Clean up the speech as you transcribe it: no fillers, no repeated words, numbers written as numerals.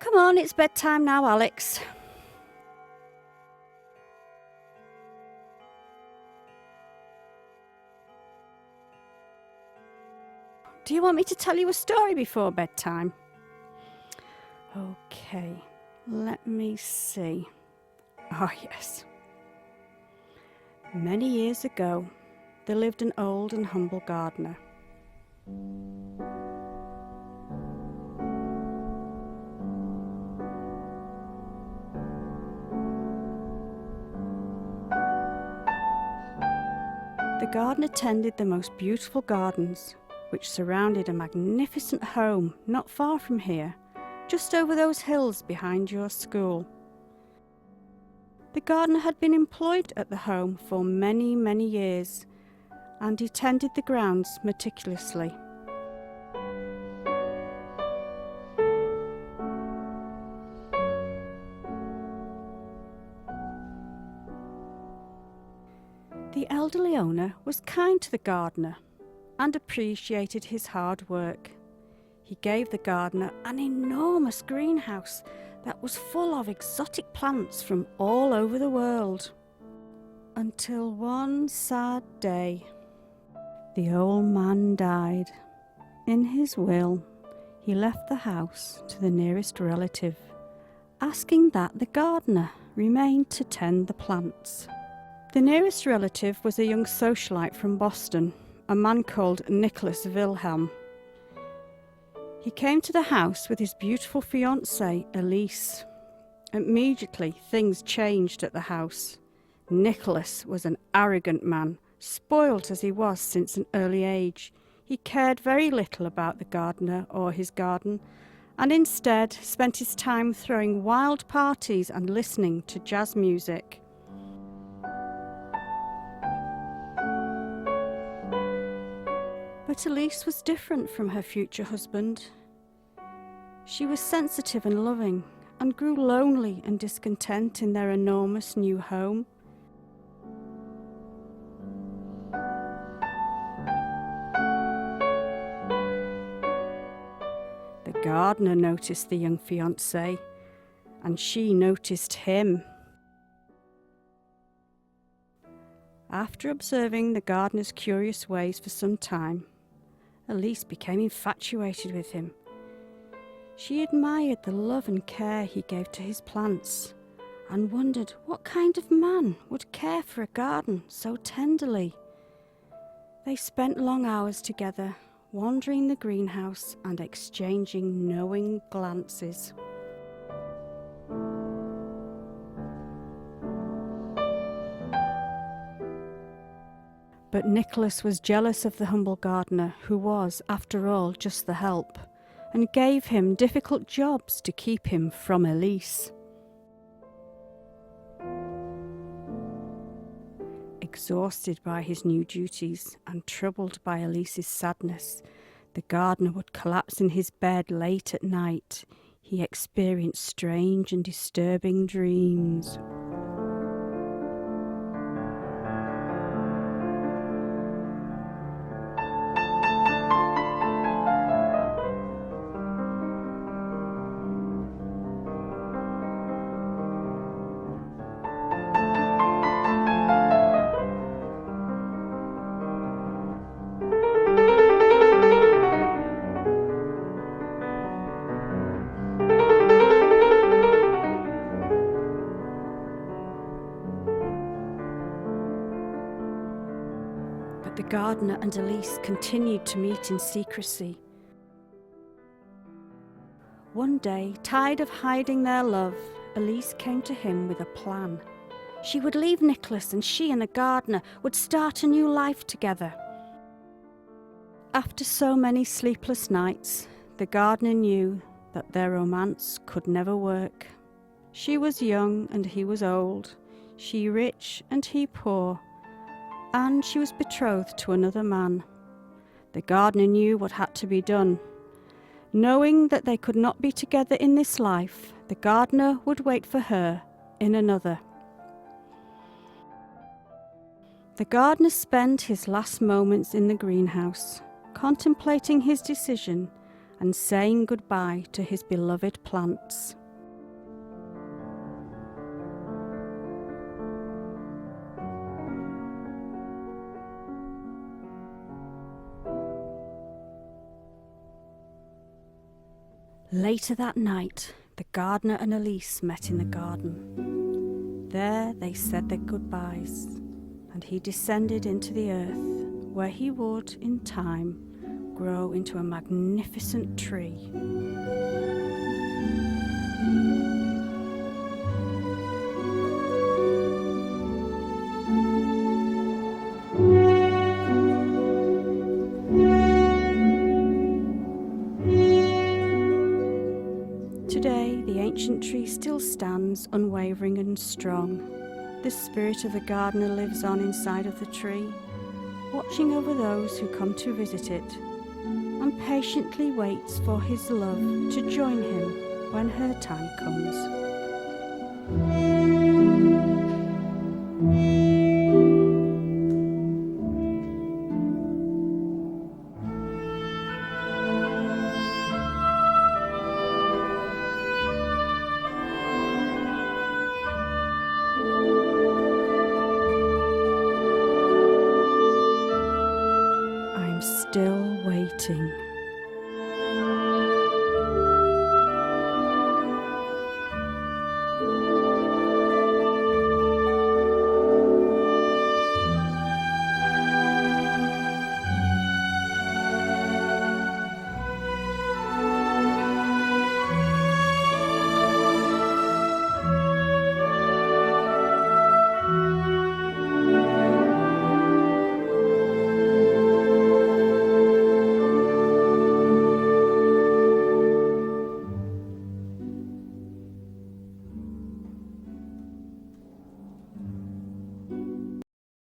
Come on, it's bedtime now, Alex. Do you want me to tell you a story before bedtime? Okay, let me see. Oh, yes. Many years ago, there lived an old and humble gardener. The gardener tended the most beautiful gardens, which surrounded a magnificent home not far from here, just over those hills behind your school. The gardener had been employed at the home for many, many years, and he tended the grounds meticulously. The elderly owner was kind to the gardener and appreciated his hard work. He gave the gardener an enormous greenhouse that was full of exotic plants from all over the world. Until one sad day, the old man died. In his will, he left the house to the nearest relative, asking that the gardener remain to tend the plants. The nearest relative was a young socialite from Boston, a man called Nicholas Wilhelm. He came to the house with his beautiful fiancée, Elise. Immediately, things changed at the house. Nicholas was an arrogant man, spoilt as he was since an early age. He cared very little about the gardener or his garden, and instead spent his time throwing wild parties and listening to jazz music. But Elise was different from her future husband. She was sensitive and loving, and grew lonely and discontent in their enormous new home. The gardener noticed the young fiancé, and she noticed him. After observing the gardener's curious ways for some time, Elise became infatuated with him. She admired the love and care he gave to his plants, and wondered what kind of man would care for a garden so tenderly. They spent long hours together, wandering the greenhouse and exchanging knowing glances. But Nicholas was jealous of the humble gardener, who was, after all, just the help, and gave him difficult jobs to keep him from Elise. Exhausted by his new duties and troubled by Elise's sadness, the gardener would collapse in his bed late at night. He experienced strange and disturbing dreams. The gardener and Elise continued to meet in secrecy. One day, tired of hiding their love, Elise came to him with a plan. She would leave Nicholas, and she and the gardener would start a new life together. After so many sleepless nights, the gardener knew that their romance could never work. She was young and he was old, she rich and he poor, and she was betrothed to another man. The gardener knew what had to be done. Knowing that they could not be together in this life, the gardener would wait for her in another. The gardener spent his last moments in the greenhouse, contemplating his decision and saying goodbye to his beloved plants. Later that night, the gardener and Elise met in the garden. There they said their goodbyes, and he descended into the earth, where he would, in time, grow into a magnificent tree. Today, the ancient tree still stands unwavering and strong. The spirit of the gardener lives on inside of the tree, watching over those who come to visit it, and patiently waits for his love to join him when her time comes. I'm still waiting.